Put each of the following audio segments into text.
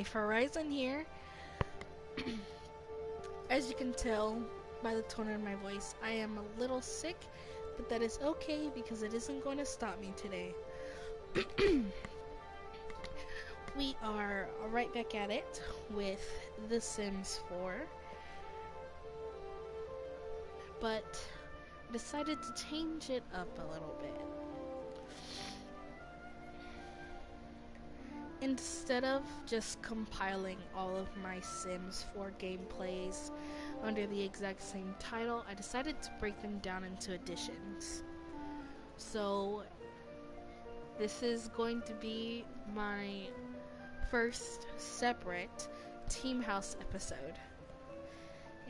Horizon here. As you can tell by the tone of my voice, I am a little sick, but that is okay because it isn't going to stop me today. We are right back at it with The Sims 4, but I decided to change it up a little bit. Instead of just compiling all of my Sims 4 gameplays under the exact same title, I decided to break them down into editions. So, this is going to be my first separate Team House episode.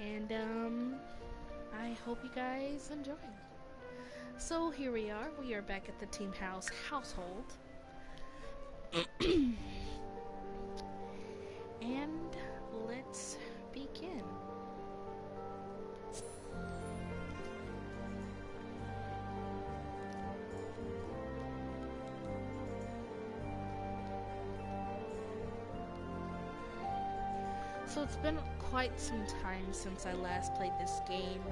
And, I hope you guys enjoy. So, here we are back at the Team House household. And let's begin. So it's been quite some time since I last played this game.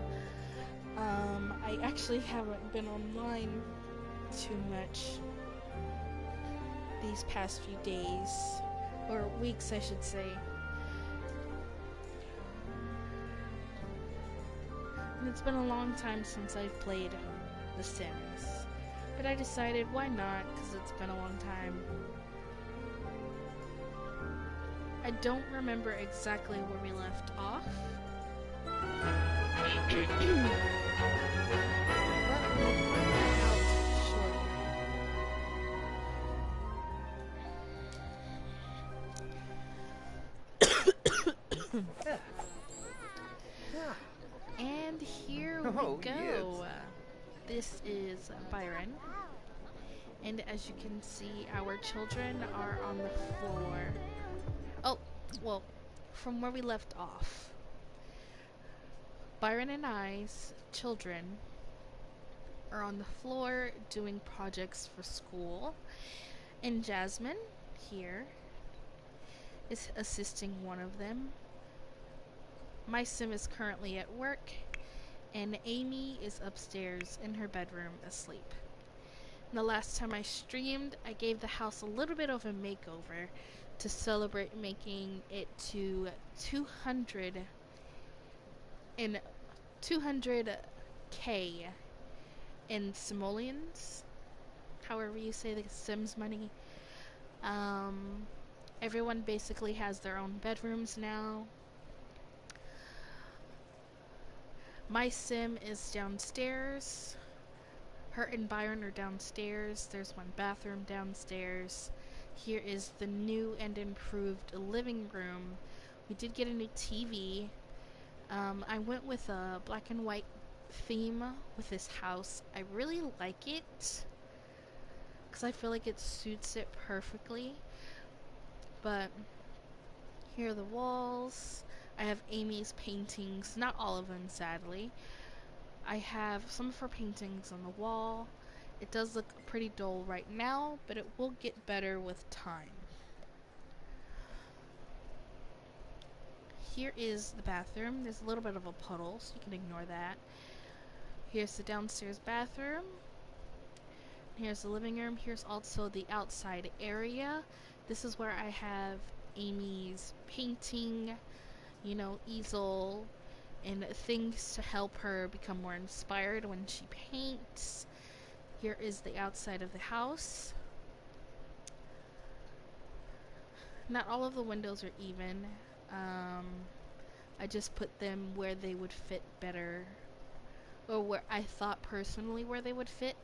I actually haven't been online too much these past few days, or weeks I should say. And it's been a long time since I've played The Sims. But I decided why not, because it's been a long time. I don't remember exactly where we left off. But we'll find out shortly. And here we go. Yes. This is Byron. And as you can see, our children are on the floor. Oh, well, from where we left off. Byron and I's children are on the floor doing projects for school. And Jasmine, here, is assisting one of them. My Sim is currently at work, and Amy is upstairs in her bedroom asleep. And the last time I streamed, I gave the house a little bit of a makeover to celebrate making it to 200K in simoleons, however you say the Sims money. Everyone basically has their own bedrooms now. My Sim is downstairs. Her and Byron are downstairs. There's one bathroom downstairs. Here is the new and improved living room. We did get a new TV. I went with a black and white theme with this house. I really like it because I feel like it suits it perfectly. But here are the walls. I have Amy's paintings, not all of them sadly. I have some of her paintings on the wall. It does look pretty dull right now, but it will get better with time. Here is the bathroom. There's a little bit of a puddle, so you can ignore that. Here's the downstairs bathroom. Here's the living room. Here's also the outside area. This is where I have Amy's painting, easel, and things to help her become more inspired when she paints. Here is the outside of the house. Not all of the windows are even. I just put them where they would fit better, or where I thought personally where they would fit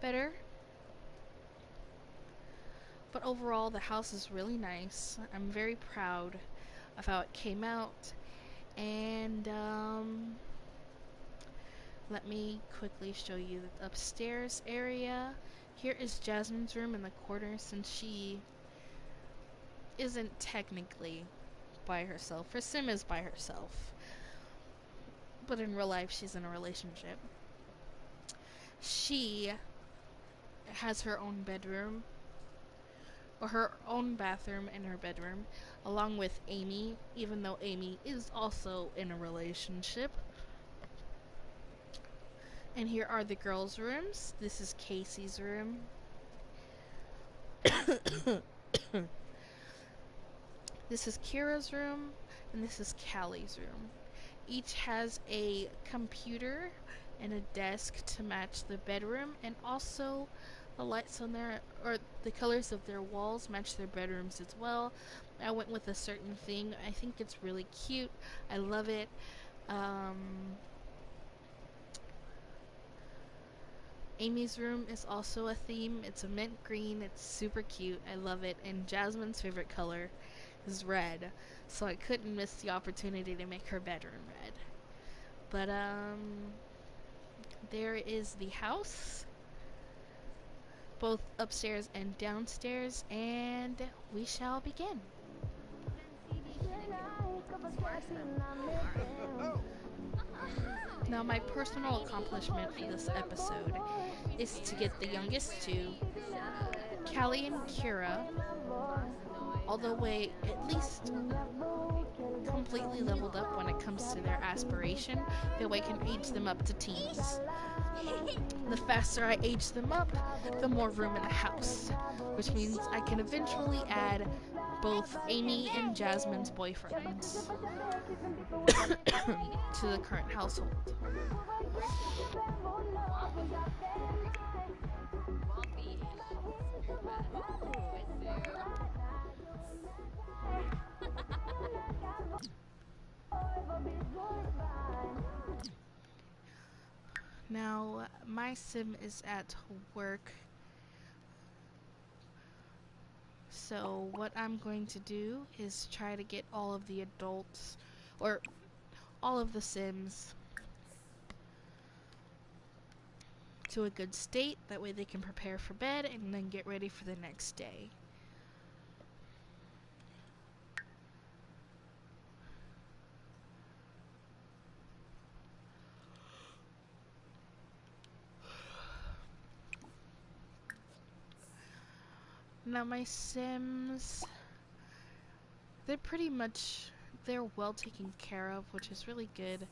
better. But overall, the house is really nice. I'm very proud of how it came out. And let me quickly show you the upstairs area. Here is Jasmine's room in the corner, since she isn't technically by herself. Her Sim is by herself, but in real life she's in a relationship. She has her own bedroom. or her own bathroom in her bedroom, along with Amy, even though Amy is also in a relationship. And here are the girls' rooms. This is Casey's room. This is Kira's room, and this is Callie's room. Each has a computer and a desk to match the bedroom, and also the lights on their, or the colors of their walls match their bedrooms as well. I went with a certain thing. I think it's really cute. I love it. Amy's room is also a theme. It's a mint green. It's super cute. I love it. And Jasmine's favorite color is red, so I couldn't miss the opportunity to make her bedroom red. But there is the house, both upstairs and downstairs, and we shall begin. Now, my personal accomplishment for this episode is to get the youngest two, Callie and Kira, all the way at least completely leveled up when it comes to their aspiration. That way I can age them up to teens. The faster I age them up, the more room in the house, which means I can eventually add both Amy and Jasmine's boyfriends to the current household. Now, my sim is at work, so what I'm going to do is try to get all of the adults, or all of the sims, to a good state. That way they can prepare for bed and then get ready for the next day. Now my sims, they're well taken care of, which is really good.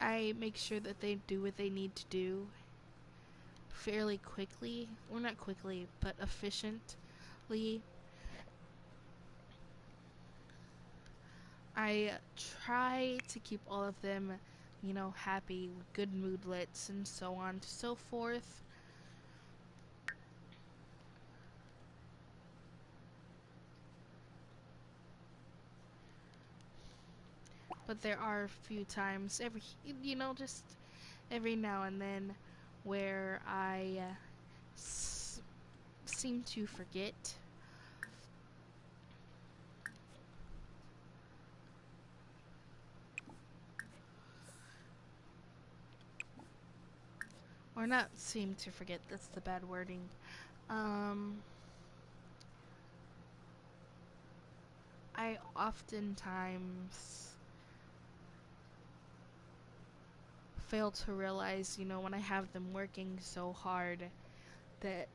I make sure that they do what they need to do fairly quickly, or not quickly, but efficiently. I try to keep all of them, happy, with good moodlets, and so on and so forth. But there are a few times, just every now and then, where I seem to forget. Or not seem to forget, that's the bad wording. I oftentimes fail to realize, when I have them working so hard, that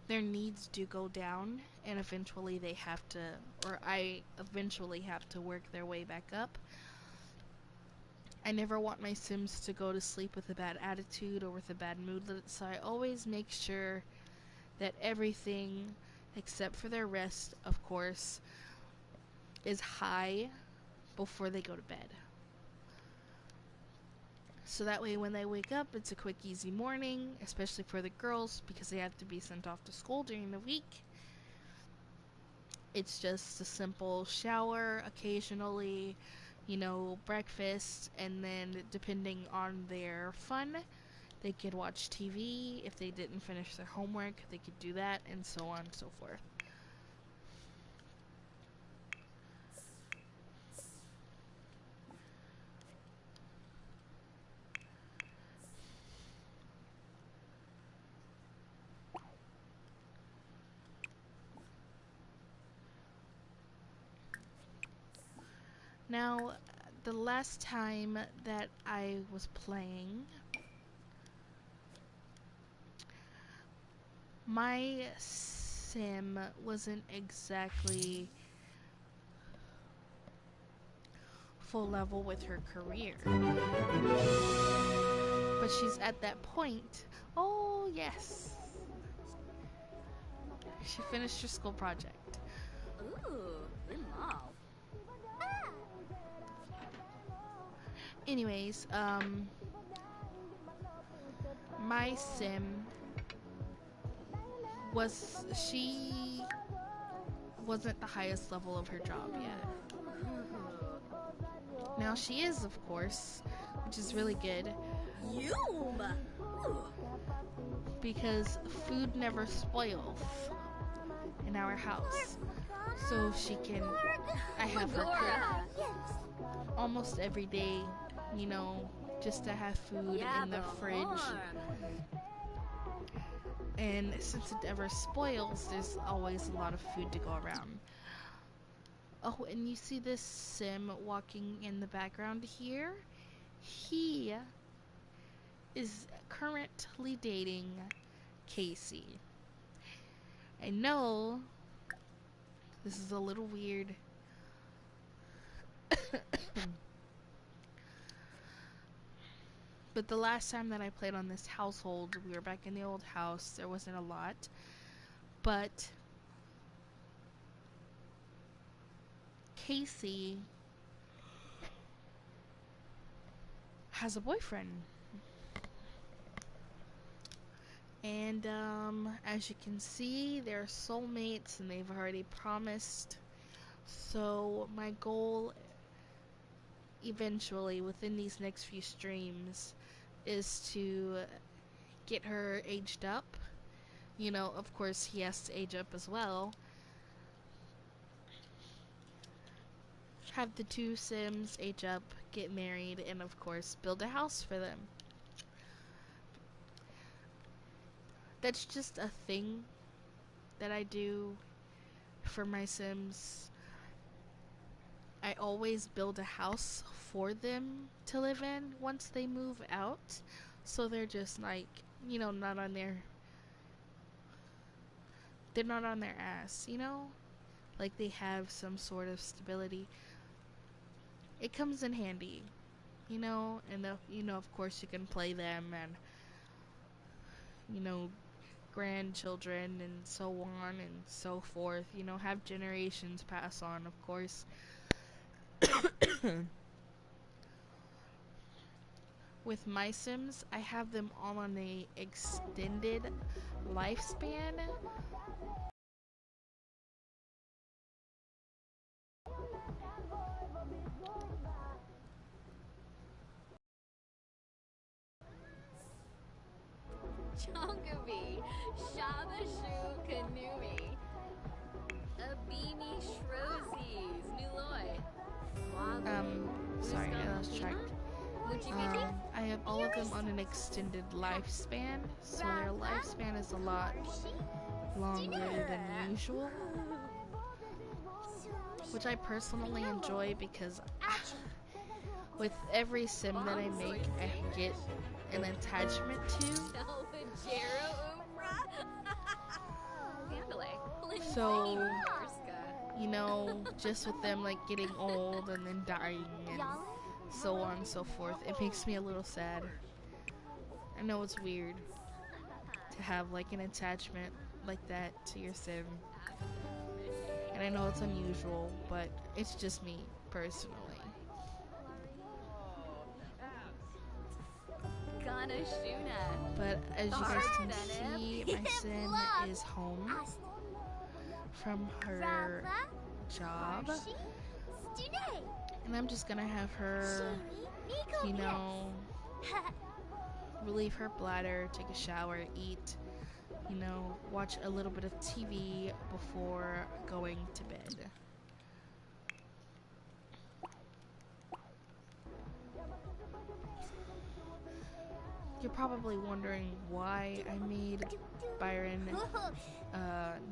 their needs do go down, and eventually they have to, or I eventually have to work their way back up. I never want my Sims to go to sleep with a bad attitude or with a bad mood, so I always make sure that everything, except for their rest, of course, is high before they go to bed. So that way when they wake up, it's a quick, easy morning, especially for the girls, because they have to be sent off to school during the week. It's just a simple shower occasionally, breakfast, and then depending on their fun, they could watch TV. If they didn't finish their homework, they could do that, and so on and so forth. Now, the last time that I was playing, My sim wasn't exactly full level with her career, but she's at that point. Oh, yes. She finished her school project. Ooh, limau. Anyways, my sim she wasn't the highest level of her job yet. Now she is, of course, which is really good. Yum! Because food never spoils in our house. So she can, I have her cook almost every day, you know, just to have food in the fridge. And since it never spoils, there's always a lot of food to go around. Oh, and you see this sim walking in the background here? He is currently dating Casey. I know this is a little weird. But the last time that I played on this household, we were back in the old house. There wasn't a lot. But Casey has a boyfriend. And as you can see, they're soulmates and they've already promised. So my goal eventually within these next few streams is to get her aged up. You know, of course, he has to age up as well. Have the two Sims age up, get married, and of course, build a house for them. That's just a thing that I do for my Sims. I always build a house for them to live in once they move out. So they're just like, you know, they're not on their ass, you know? Like they have some sort of stability. It comes in handy, you know, and you know, of course you can play them and, you know, grandchildren and so on and so forth, you know, have generations pass on, of course. With my Sims, I have them all on a extended lifespan. Chongaby, Shabashu Kanui, Abimi Shrosies, Nuloy. Sorry, I lost track. I have all of them on an extended lifespan, so their lifespan is a lot longer than usual, which I personally enjoy because with every sim that I make, I get an attachment to. So, you know, just with them like getting old and then dying and so on and so forth, it makes me a little sad. I know it's weird to have like an attachment like that to your sim. And I know it's unusual, but it's just me personally. But as you guys can see, my sim is home from her job. And I'm just gonna have her, you know, relieve her bladder, take a shower, eat, you know, watch a little bit of TV before going to bed. You're probably wondering why I made Byron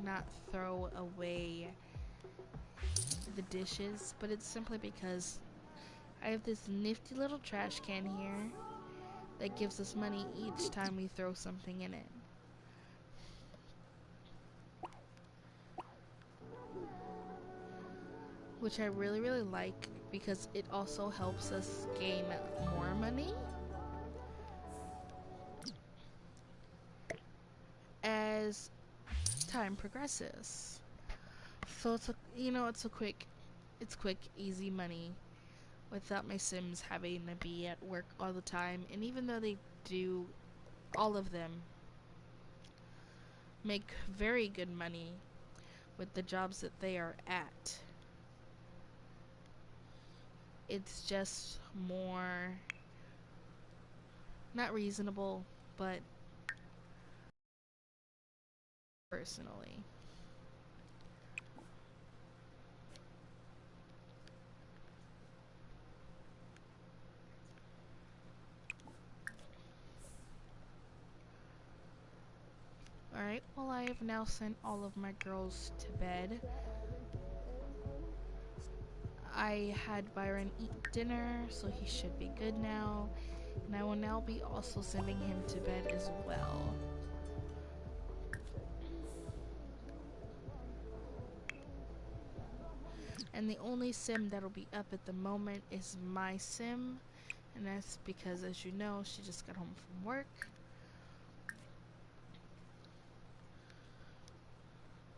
not throw away the dishes, but it's simply because I have this nifty little trash can here that gives us money each time we throw something in it. which I really, really like because it also helps us gain more money as time progresses. So it's a, it's a it's quick, easy money without my Sims having to be at work all the time. And even though they do, all of them make very good money with the jobs that they are at, it's just more not reasonable, but personally. Alright, well, I have now sent all of my girls to bed. I had Byron eat dinner, so he should be good now. And I will now be also sending him to bed as well. And the only Sim that'll be up at the moment is my Sim. And that's because, as you know, she just got home from work.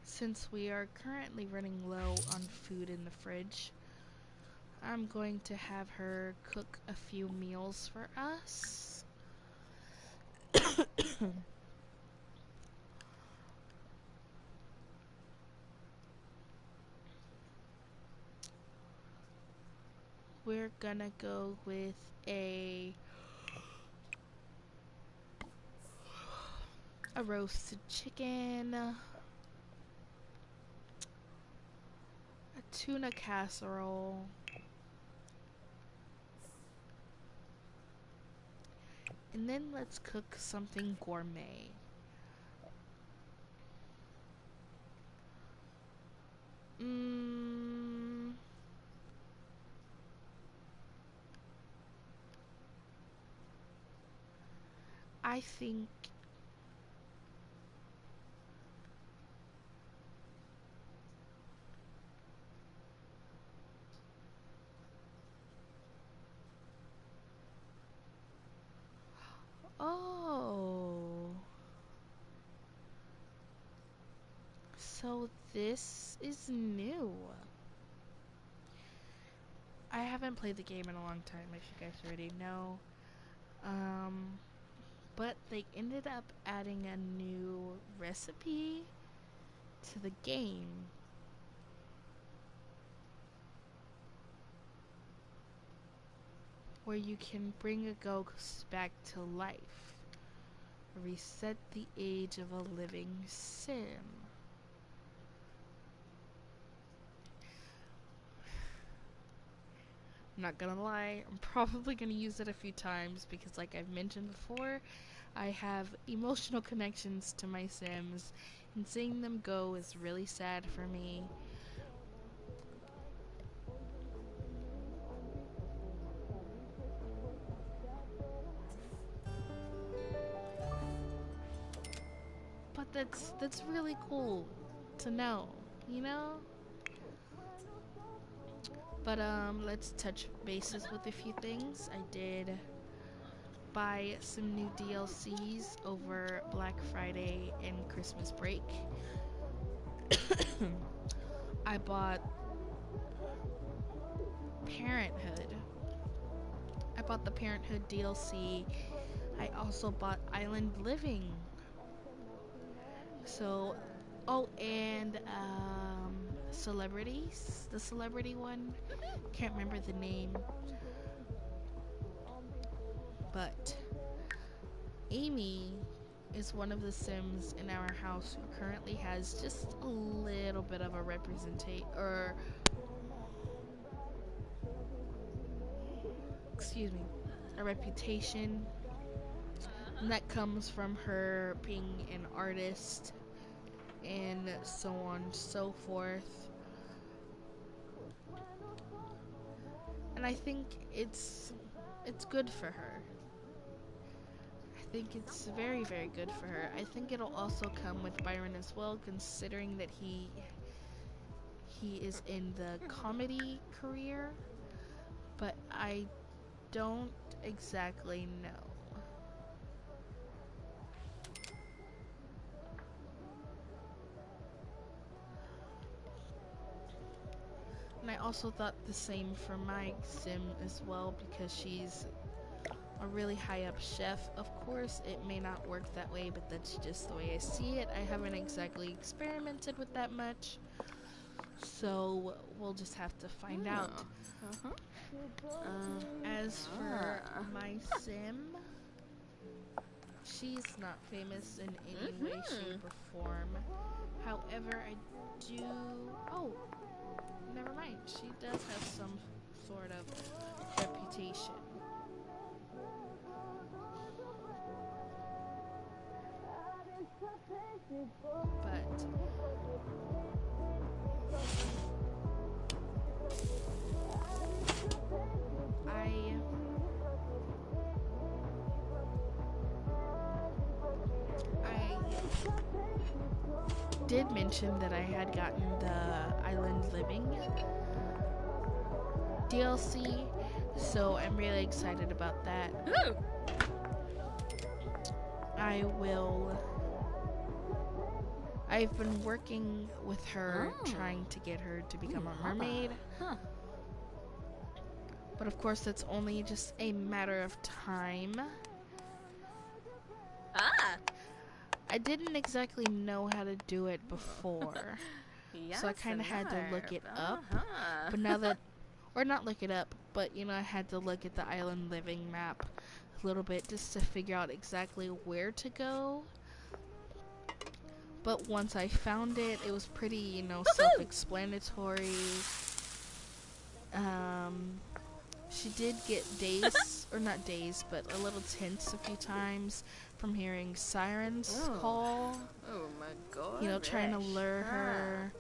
Since we are currently running low on food in the fridge, I'm going to have her cook a few meals for us. We're gonna go with a roasted chicken, a tuna casserole, and then let's cook something gourmet. Mm, I think. Oh. So this is new. I haven't played the game in a long time, as you guys already know. Um, but they ended up adding a new recipe to the game. Where you can bring a ghost back to life. Reset the age of a living sim. I'm not gonna lie, I'm probably gonna use it a few times because, like I've mentioned before, I have emotional connections to my Sims, and seeing them go is really sad for me. But that's really cool to know, you know? But let's touch bases with a few things. I did buy some new DLCs over Black Friday and Christmas break. I bought Parenthood. I bought the Parenthood DLC. I also bought Island Living. So, oh, and Celebrities, the celebrity one. Can't remember the name, but Amy is one of the Sims in our house who currently has just a little bit of a representation, or excuse me, a reputation, and that comes from her being an artist and so on and so forth. And I think it's good for her. I think it's very, very good for her. I think it'll also come with Byron as well, considering that he is in the comedy career, but I don't exactly know. And I also thought the same for my sim as well, because she's a really high up chef. Of course, it may not work that way, but that's just the way I see it. I haven't exactly experimented with that much, so we'll just have to find out. As for my sim, she's not famous in any way, shape, or form. However, I do. Oh, never mind. She does have some sort of reputation. But I did mention that I had gotten the Island Living DLC, so I'm really excited about that. I've been working with her, trying to get her to become a mermaid. But of course, that's only just a matter of time. I didn't exactly know how to do it before, so I kind of had to look it up. But now that, or not look it up, but I had to look at the Island Living map a little bit just to figure out exactly where to go. But once I found it, it was pretty, self-explanatory. She did get dazed, or not dazed, but a little tense a few times from hearing sirens call. Oh my god. Trying to lure her,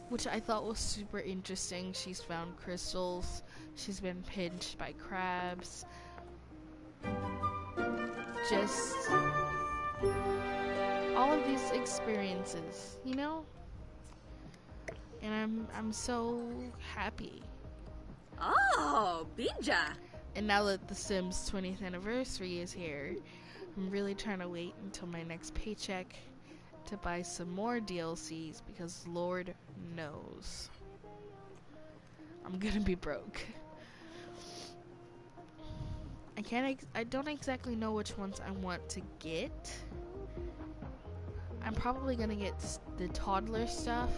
which I thought was super interesting. She's found crystals. She's been pinched by crabs. Just all of these experiences, And I'm so happy. Oh, Binja. And now that The Sims 20th anniversary is here, I'm really trying to wait until my next paycheck to buy some more DLCs, because Lord knows I'm gonna be broke. I don't exactly know which ones I want to get. I'm probably gonna get the toddler stuff.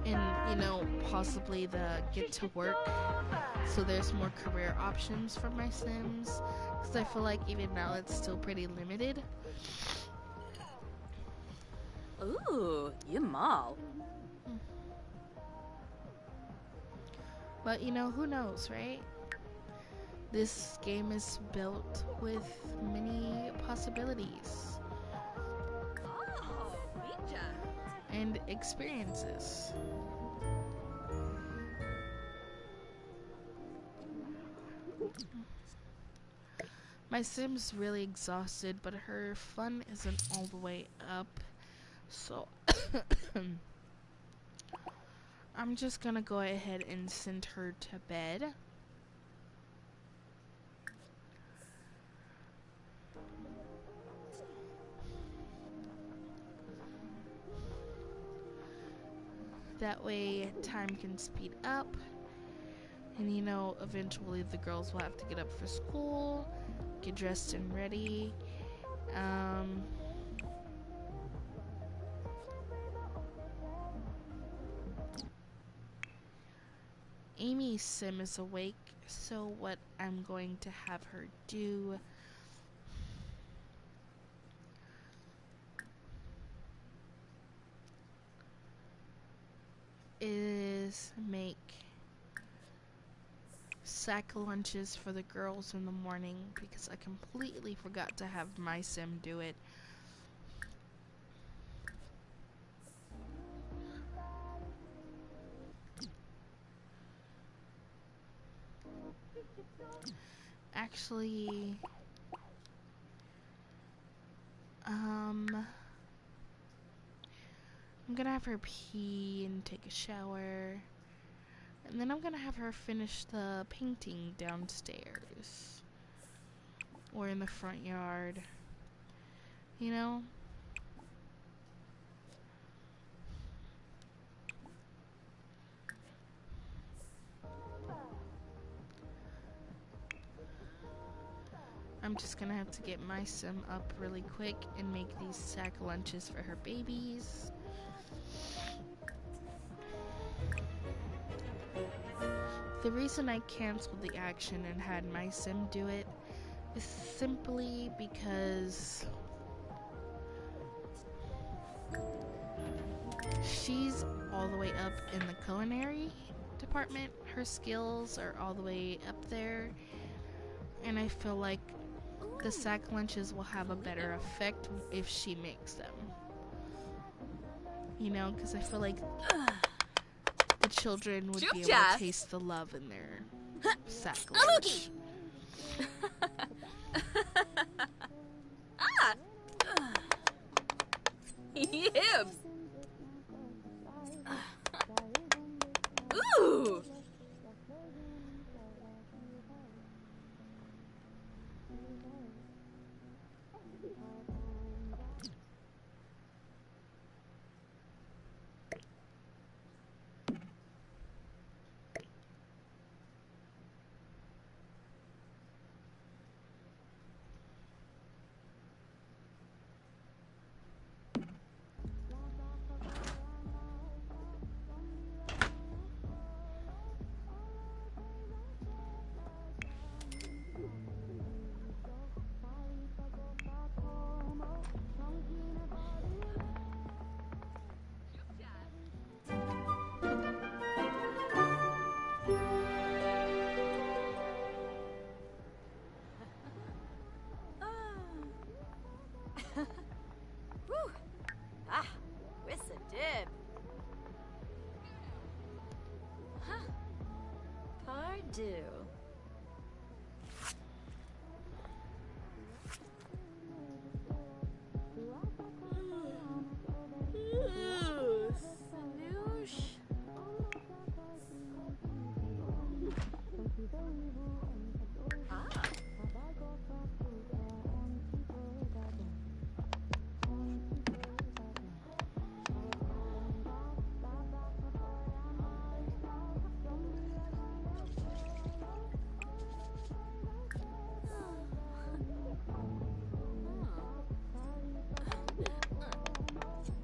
And, possibly the get to work, so there's more career options for my Sims, because I feel like even now it's still pretty limited. Ooh, Yamal. But, who knows, right? This game is built with many possibilities and experiences. My Sim's really exhausted, but her fun isn't all the way up, so I'm just gonna go ahead and send her to bed. That way time can speed up, and eventually the girls will have to get up for school, get dressed and ready. Amy's Sim is awake, so what I'm going to have her do is make sack lunches for the girls in the morning, because I completely forgot to have my Sim do it. Actually, I'm gonna have her pee and take a shower. And then I'm gonna have her finish the painting downstairs. Or in the front yard. You know? I'm just gonna have to get my sim up really quick and make these sack lunches for her babies. The reason I canceled the action and had my sim do it is simply because she's all the way up in the culinary department. Her skills are all the way up there, and I feel like the sack lunches will have a better effect if she makes them. You know, because I feel like the children would be able to taste the love in their sack lunch. Yibs! Ooh! Do.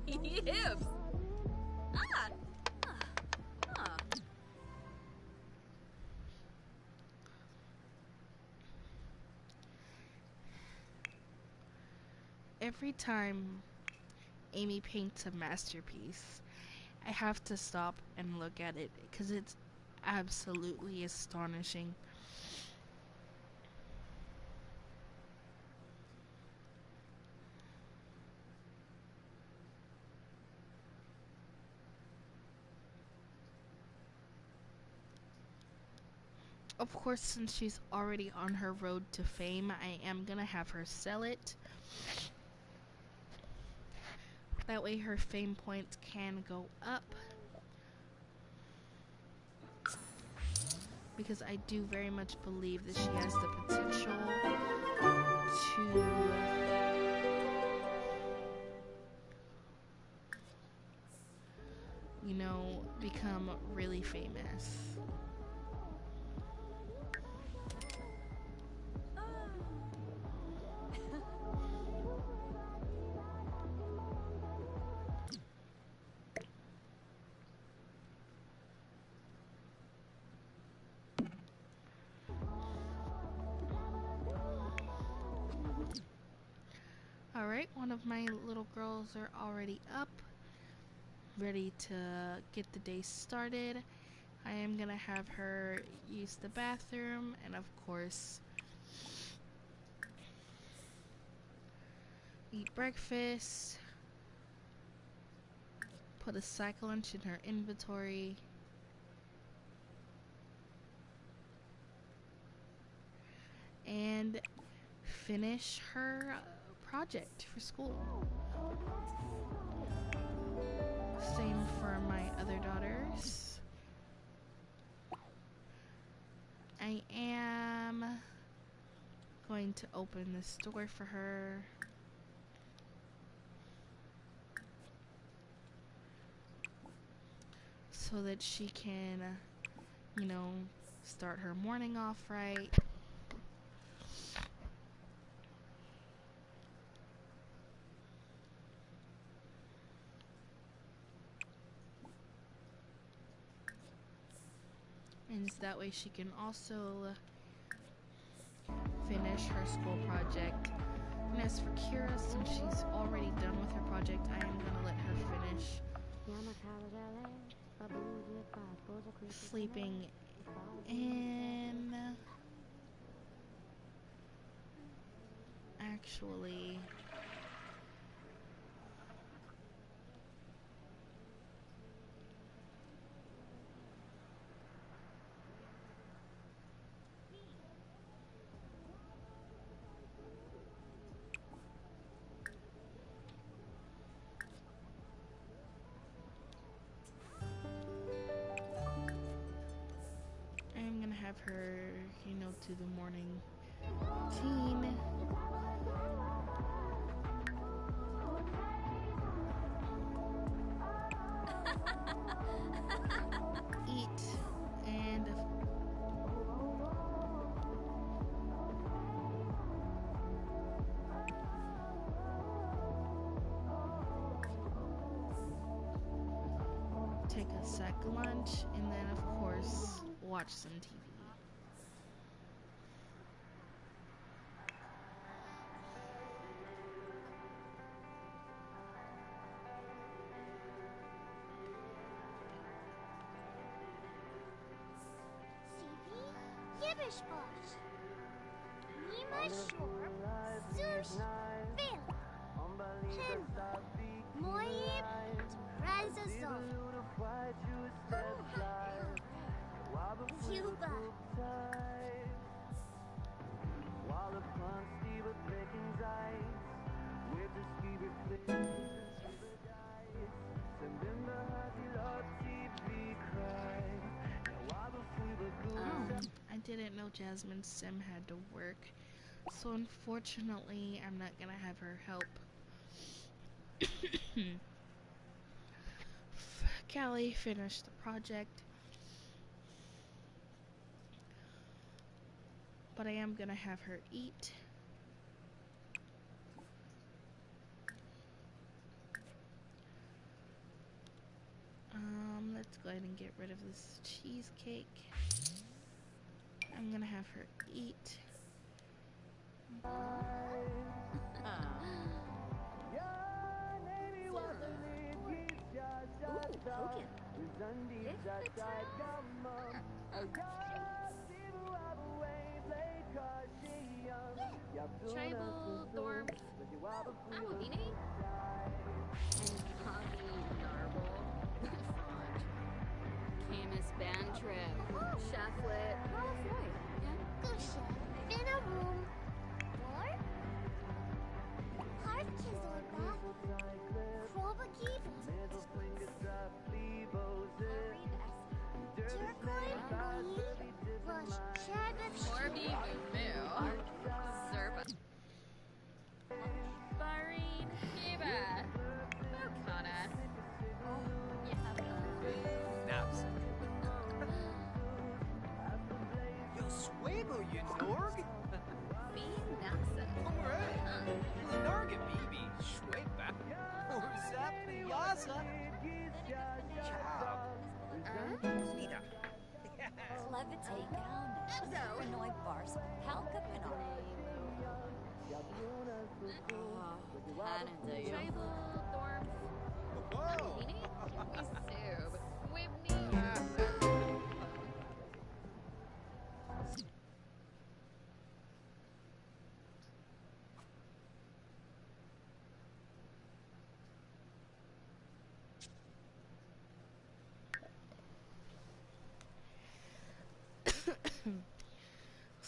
Yibs! Every time Amy paints a masterpiece, I have to stop and look at it because it's absolutely astonishing. Of course, since she's already on her road to fame, I am gonna have her sell it. That way her fame points can go up. Because I do very much believe that she has the potential to become really famous. Alright, one of my little girls are already up, ready to get the day started. I am gonna have her use the bathroom and, of course, eat breakfast, put a sack lunch in her inventory, and finish her project for school. Same for my other daughters. I am going to open this door for her. So that she can, you know, start her morning off right. And that way she can also finish her school project. And as for Kira, since she's already done with her project, I am going to let her finish sleeping in. Actually, I'm gonna have her, you know, do the morning routine. Eat and take a sec lunch, and then of course watch some TV. Yibbishbosh. Nima Shorb. Sush. Vela. Henva. Moyib. Razazov. Cuba. I didn't know Jasmine's sim had to work, so unfortunately I'm not gonna have her help. Callie finished the project, but I am gonna have her eat. Let's go ahead and get rid of this cheesecake. I'm gonna have her eat. Tribal Thorp. Awabini. And Hobby Narble. Franj. Camus Band Trip. Shaflet. Ralph Gusha. Vinaroom. Or? Heart Kizorba. Kroba Kiva. Turquoise Bee. Rush. Shagath. Morby Moo. Zerba. Bahrain. Kiba. Bokana. Naps. Yo, Swago, you Norg? B. Nasa. Alright. Narga Bibi, Schweba. Or Zap Yaza. Ciao. Nina. Levitate down. Hanoi bars. Halka Pinot. Tribal Thorp. Whoa. Awabini. Wisub. Whitney.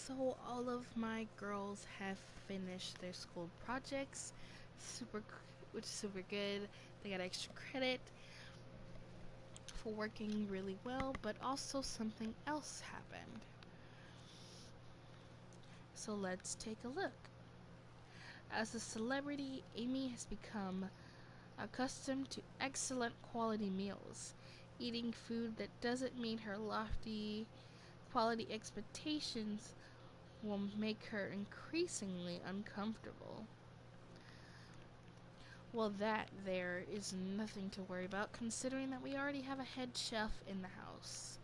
So all of my girls have finished their school projects, which is super good. They got extra credit for working really well, but also something else happened. So let's take a look. As a celebrity, Amy has become accustomed to excellent quality meals. Eating food that doesn't meet her lofty quality expectations will make her increasingly uncomfortable. Well, that there is nothing to worry about, considering that we already have a head chef in the house.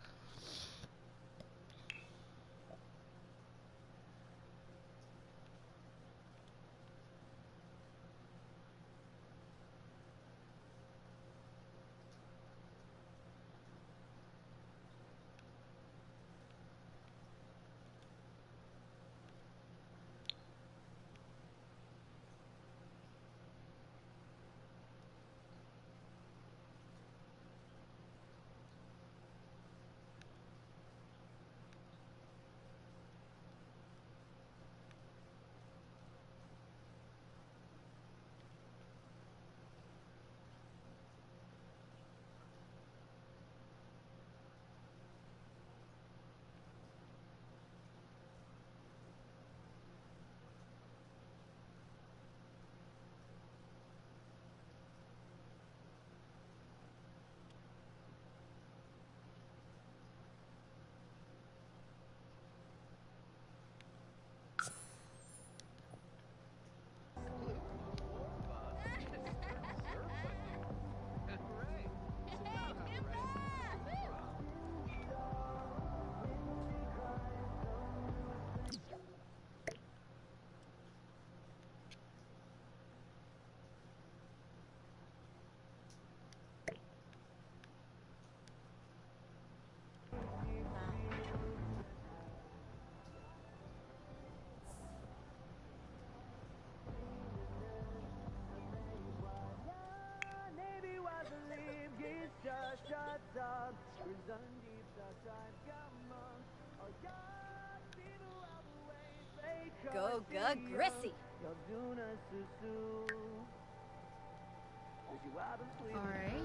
Go, go, Grissy! Alright.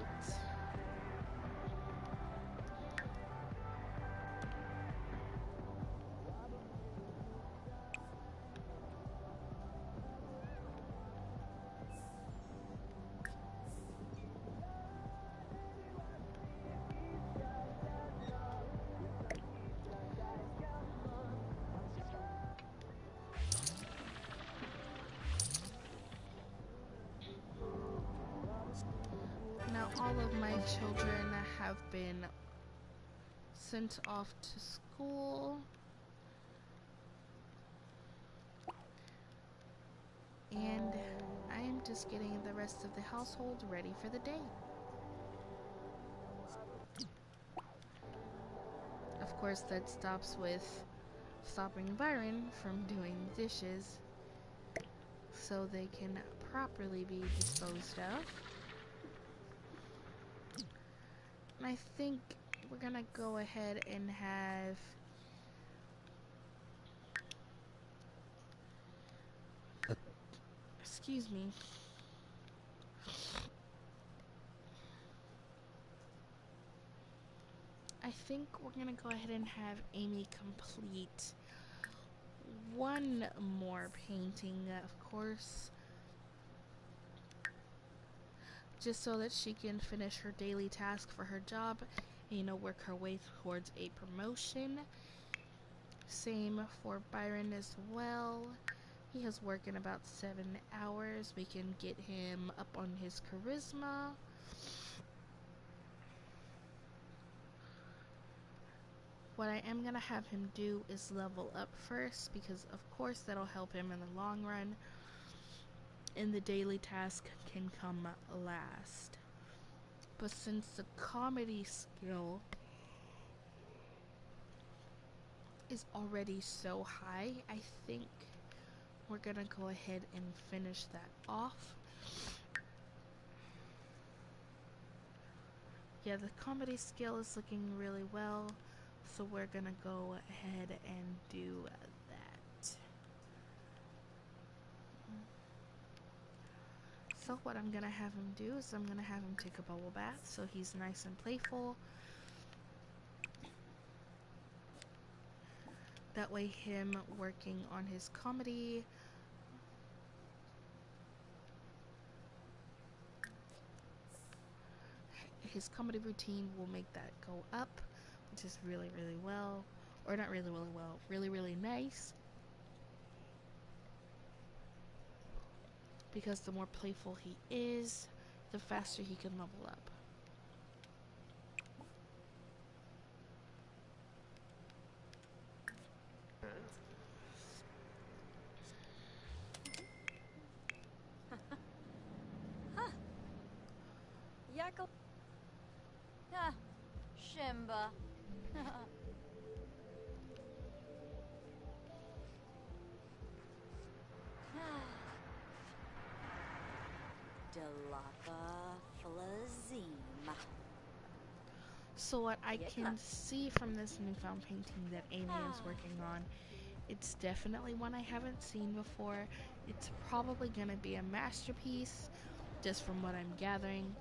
Now all of my children have been sent off to school. And I am just getting the rest of the household ready for the day. Of course, that stops with stopping Byron from doing dishes so they can properly be disposed of. And I think we're gonna go ahead and have excuse me. I think we're gonna go ahead and have Amy complete one more painting, of course, just so that she can finish her daily task for her job and, work her way towards a promotion. Same for Byron as well. He has work in about 7 hours. We can get him up on his charisma. What I am going to have him do is level up first, because of course that'll help him in the long run, and the daily task can come last. But since the comedy skill is already so high, I think we're gonna go ahead and finish that off. Yeah, the comedy skill is looking really well, so we're gonna go ahead and do that. So what I'm gonna have him do is I'm gonna have him take a bubble bath so he's nice and playful. That way him working on his comedy routine will make that go up, which is really, really well. Or not really, really well. Really, really nice. Because the more playful he is, the faster he can level up. Yakko. Ah, Shimba. Delapa Flazima. So what I can see from this newfound painting that Amy is working on, it's definitely one I haven't seen before. It's probably gonna be a masterpiece, just from what I'm gathering.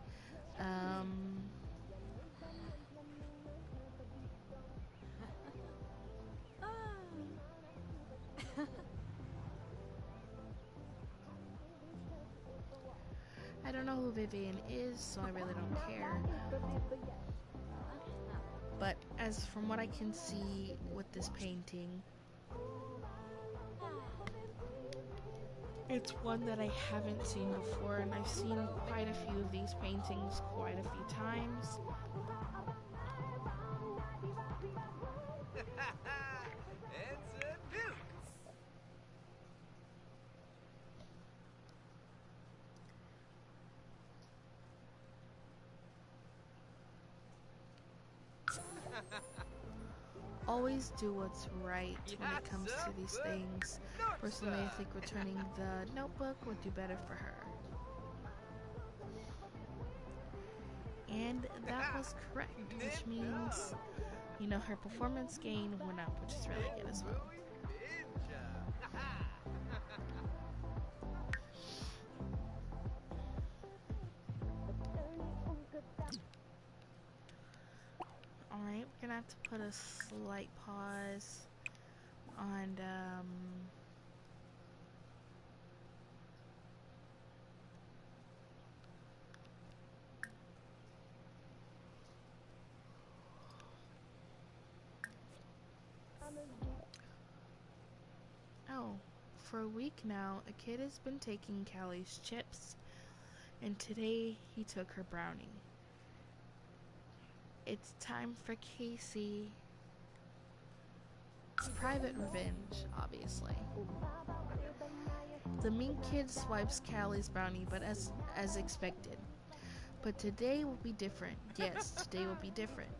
I don't know who Vivian is, so I really don't care. But as from what I can see with this painting, it's one that I haven't seen before, and I've seen quite a few of these paintings quite a few times. It's a nuke! Always do what's right when it comes to these things. Personally, I think returning the notebook would do better for her. And that was correct, which means, you know, her performance gain went up, which is really good as well. Alright, we're gonna have to put a slight pause on oh, for a week now, a kid has been taking Callie's chips, and today he took her brownie. It's time for Casey. Private revenge, obviously. The mean kid swipes Callie's brownie, but as expected. But today will be different. Yes, today will be different.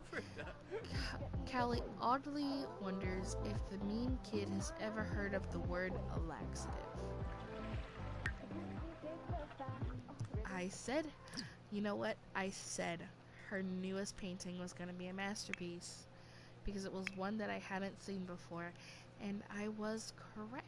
Callie oddly wonders if the mean kid has ever heard of the word laxative. I said, you know what? I said her newest painting was going to be a masterpiece because it was one that I hadn't seen before, and I was correct.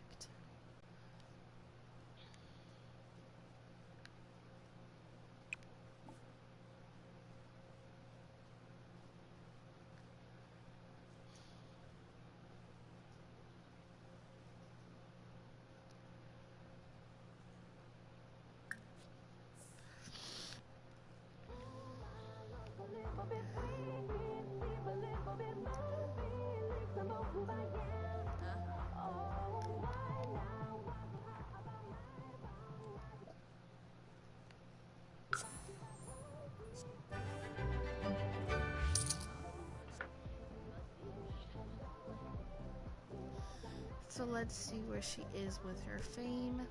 So let's see where she is with her fame.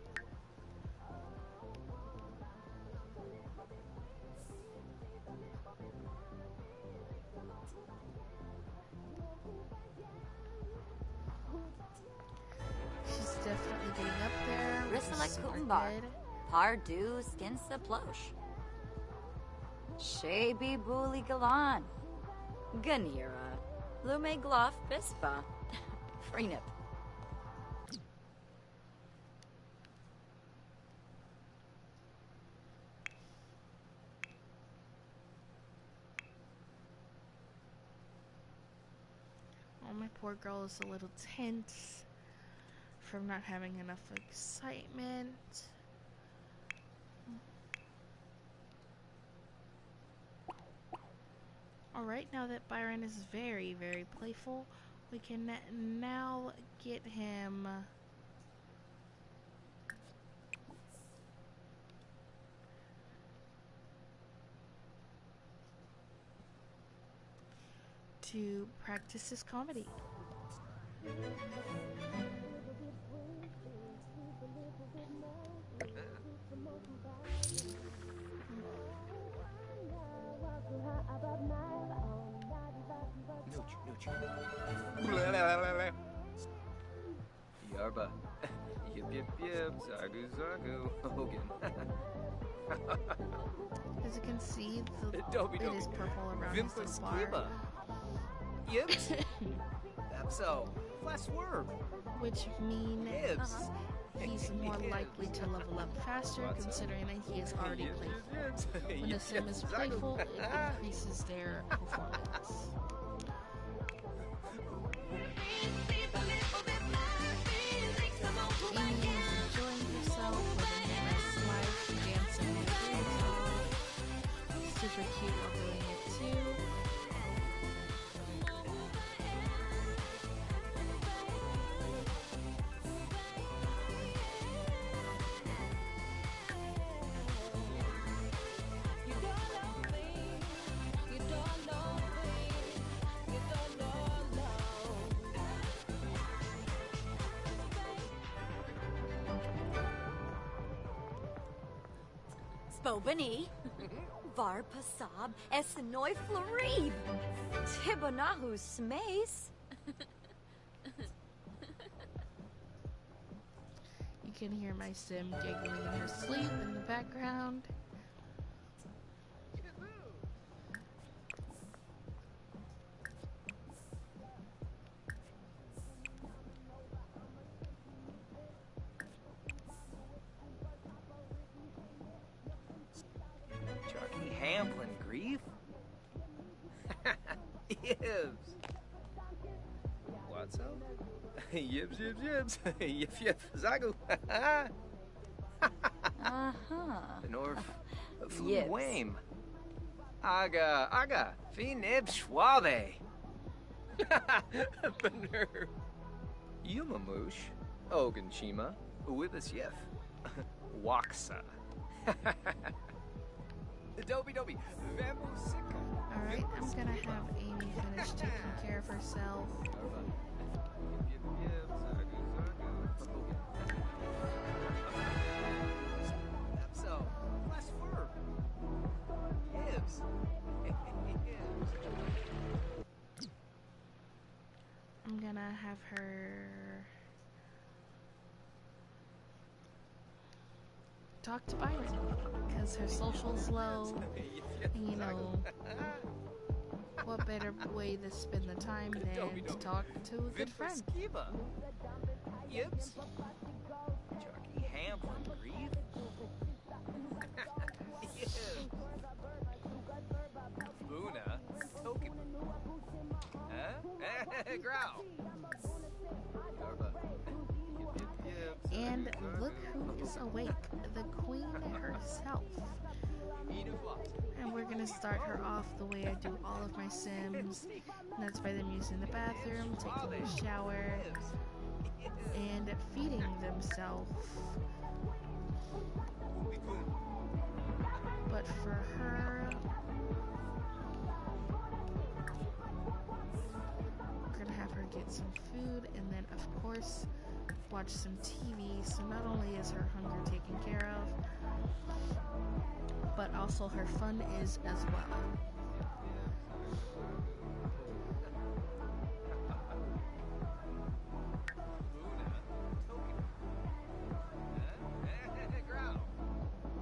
She's definitely getting up there. Risalek Super Kumbar. good. Pardu Skinsa Plosh. Shabi Buli Galan. Ganira. Lume Gloff Bispa. Freenip. Oh, my poor girl is a little tense from not having enough excitement. Alright, now that Byron is very, very playful, we can now get him to practice his comedy. Yarba. Yip yip yip. Zagu zagu. Hogan. As you can see, Dobby it is dobby. purple around his Vimpa little bar. skiba. Yips. That's Last word. Which means Yips. he's more likely to level up faster, What's up? considering that he is already Yips, playful. yips, yips. When the Yip, sim yip, is zagu. playful, it increases their performance. Amy is enjoying herself, living her best life, dancing with her. Super cute while doing it too. Spobani. Var pasab esnoi florib. Tibanahu smace. You can hear my sim giggling in her sleep in the background. Chucky Hamplin grief. Yips. What's up? Yips yips yips. Yip yip zagu. Norf. Yips. Wame. Aga. Finib schwabe. Bener. Yumamush. Oganshima. Wibis yif. Waksa. Dobby. Vamusika. Alright, I'm gonna have Amy finish taking care of herself. So, last word. Gibbs. I'm gonna have her talk to Byron because her social's low. And you know, what better way to spend the time than to talk to a good friend? Skiba. Yips. Chucky Hamplin grief. Yips. Luna. Token. Huh? Growl. Yarba. Yip. And look who is awake, the queen herself. And we're gonna start her off the way I do all of my Sims. And that's by them using the bathroom, taking a shower, and feeding themselves. But for her, we're gonna have her get some food and then, of course, watch some TV. So not only is her hunger taken care of, but also her fun is as well.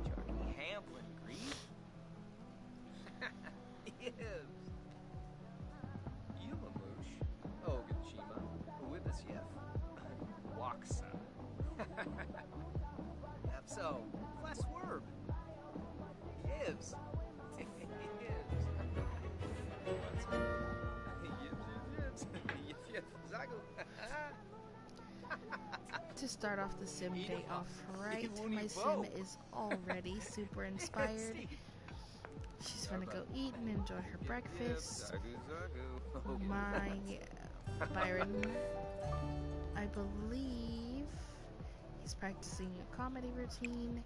Chucky Hamplin grief. Yips. Yumamush. Oganshima. Wibis yef. Waksa. So, last word. Gibbs. Yips. To start off the sim day off right, my sim is already super inspired. She's gonna go eat and enjoy her breakfast. Zagu zagu. My Byron, I believe he's practicing a comedy routine.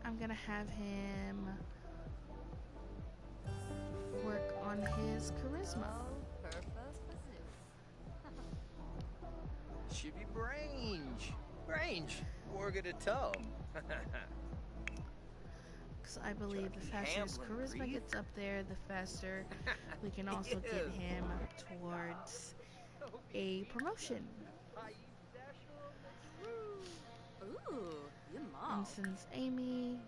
I'm gonna have him work on his charisma. Should be Range. Warga to toe. Because I believe the faster his Hamlin, charisma breathe. gets up there, the faster we can also get him towards a promotion. Ooh, you And mom. since Amy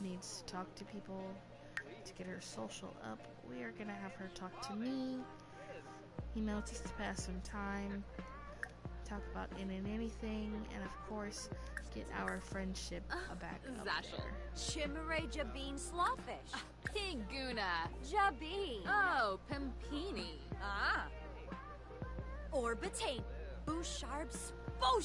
needs to talk to people to get her social up, we are going to have her talk to me. He knows us to pass some time, talk about in and anything, and of course, get our friendship back up Zashel. there. Chimere Jabeen Slawfish. Higuna. Jabeen. Oh, Pimpini. Ah. Orbitate. Bouchard